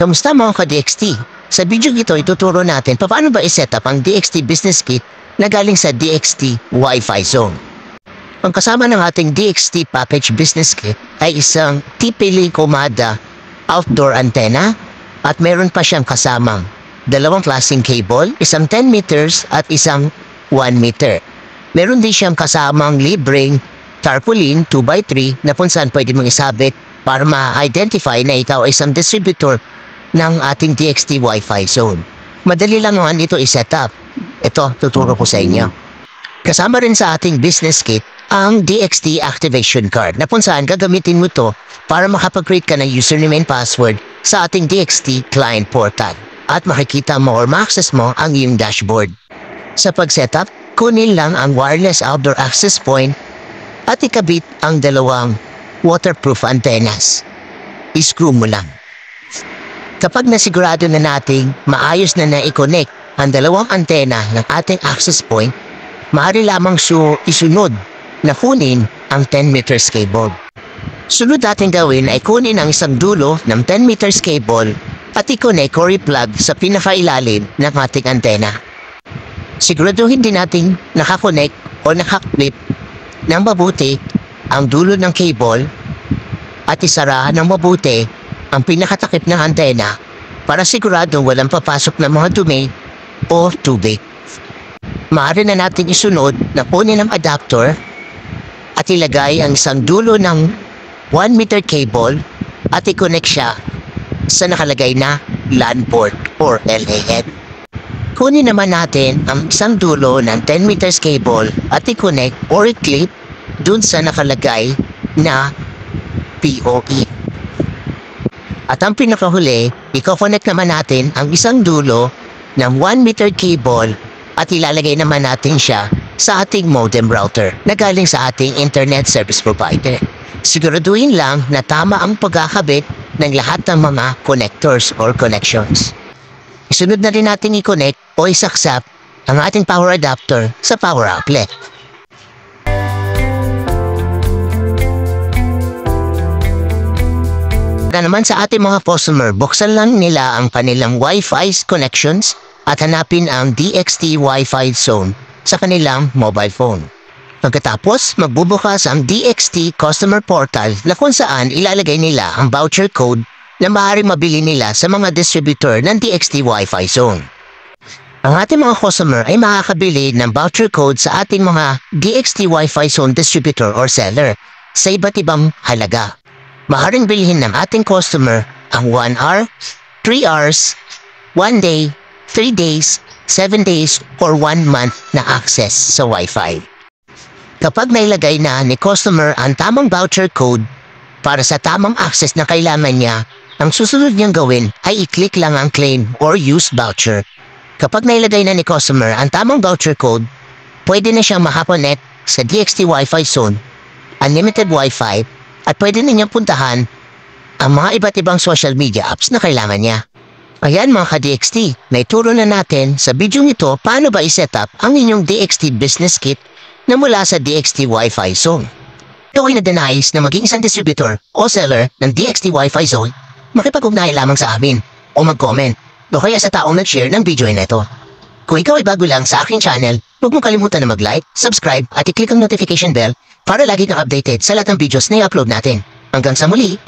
Kamusta mga ka-DXT? Sa video ito, ituturo natin paano ba i-setup ang DXT Business Kit na galing sa DXT Wi-Fi Zone. Ang kasama ng ating DXT Package Business Kit ay isang TP-Link Comada outdoor antenna at meron pa siyang kasamang dalawang klaseng cable, isang 10 meters at isang 1 meter. Meron din siyang kasamang libreng tarpaulin 2x3 na kung saan pwede mong isabit para ma-identify na ikaw ay isang distributor ng ating DXT Wi-Fi Zone. Madali lang naman ito i-setup. Ito, tuturo ko sa inyo. Kasama rin sa ating business kit ang DXT Activation Card na kung saan gagamitin mo ito para makapag-create ka ng username and password sa ating DXT Client Portal at makikita mo or ma-access mo ang iyong dashboard. Sa pag-setup, kunin lang ang wireless outdoor access point at ikabit ang dalawang waterproof antennas. I-screw mo lang. Kapag nasigurado na nating maayos na na-i-connect ang dalawang antena ng ating access point, maaari lamang isunod na kunin ang 10 meters cable. Sunod natin gawin ay kunin ang isang dulo ng 10 meters cable at i-connect o i-plug sa pinakailalim ng ating antena. Siguraduhin din natin nakakonect o nakaklip ng mabuti ang dulo ng cable at isara ng mabuti ang pinakatakip ng antena para sigurado walang papasok na mga dumi o tubig. Maaari na natin isunod na kunin ang adapter at ilagay ang isang dulo ng 1 meter cable at i-connect siya sa nakalagay na LAN port or LAN. Kunin naman natin ang isang dulo ng 10 meters cable at i-connect or i-clip dun sa nakalagay na PoE. At ang pinakahuli, i-connect naman natin ang isang dulo ng 1 meter cable at ilalagay naman natin siya sa ating modem router na galing sa ating internet service provider. Siguraduhin lang na tama ang pagkakabit ng lahat ng mga connectors or connections. Isunod na rin natin i-connect o isaksap ang ating power adapter sa power outlet. Naman sa ating mga customer, buksan lang nila ang kanilang Wi-Fi connections at hanapin ang DXT Wi-Fi Zone sa kanilang mobile phone. Pagkatapos, magbubukas ang DXT Customer Portal na kung saan ilalagay nila ang voucher code na maaaring mabili nila sa mga distributor ng DXT Wi-Fi Zone. Ang ating mga customer ay makakabili ng voucher code sa ating mga DXT Wi-Fi Zone distributor or seller sa iba't ibang halaga. Maaaring bilhin ng ating customer ang 1 hour, 3 hours, 1 day, 3 days, 7 days, or 1 month na access sa Wi-Fi. Kapag nailagay na ni customer ang tamang voucher code para sa tamang access na kailangan niya, ang susunod niyang gawin ay i-click lang ang claim or use voucher. Kapag nailagay na ni customer ang tamang voucher code, pwede na siyang makakonect sa DXT Wi-Fi Zone, unlimited Wi-Fi, at pwede ninyang puntahan ang mga iba't ibang social media apps na kailangan niya. Ayan mga ka-DXT, may turo na natin sa video ito paano ba i-setup ang inyong DXT Business Kit na mula sa DXT Wi-Fi Zone. Ikaw ay nadanais na maging isang distributor o seller ng DXT Wi-Fi Zone, makipag-ugnayan lamang sa amin o mag-comment o kaya sa taong nag-share ng video na ito. Kung ikaw ay bago lang sa aking channel, huwag mong kalimutan na mag-like, subscribe at i-click ang notification bell para lagi kang updated sa lahat ng videos na i-upload natin. Hanggang sa muli!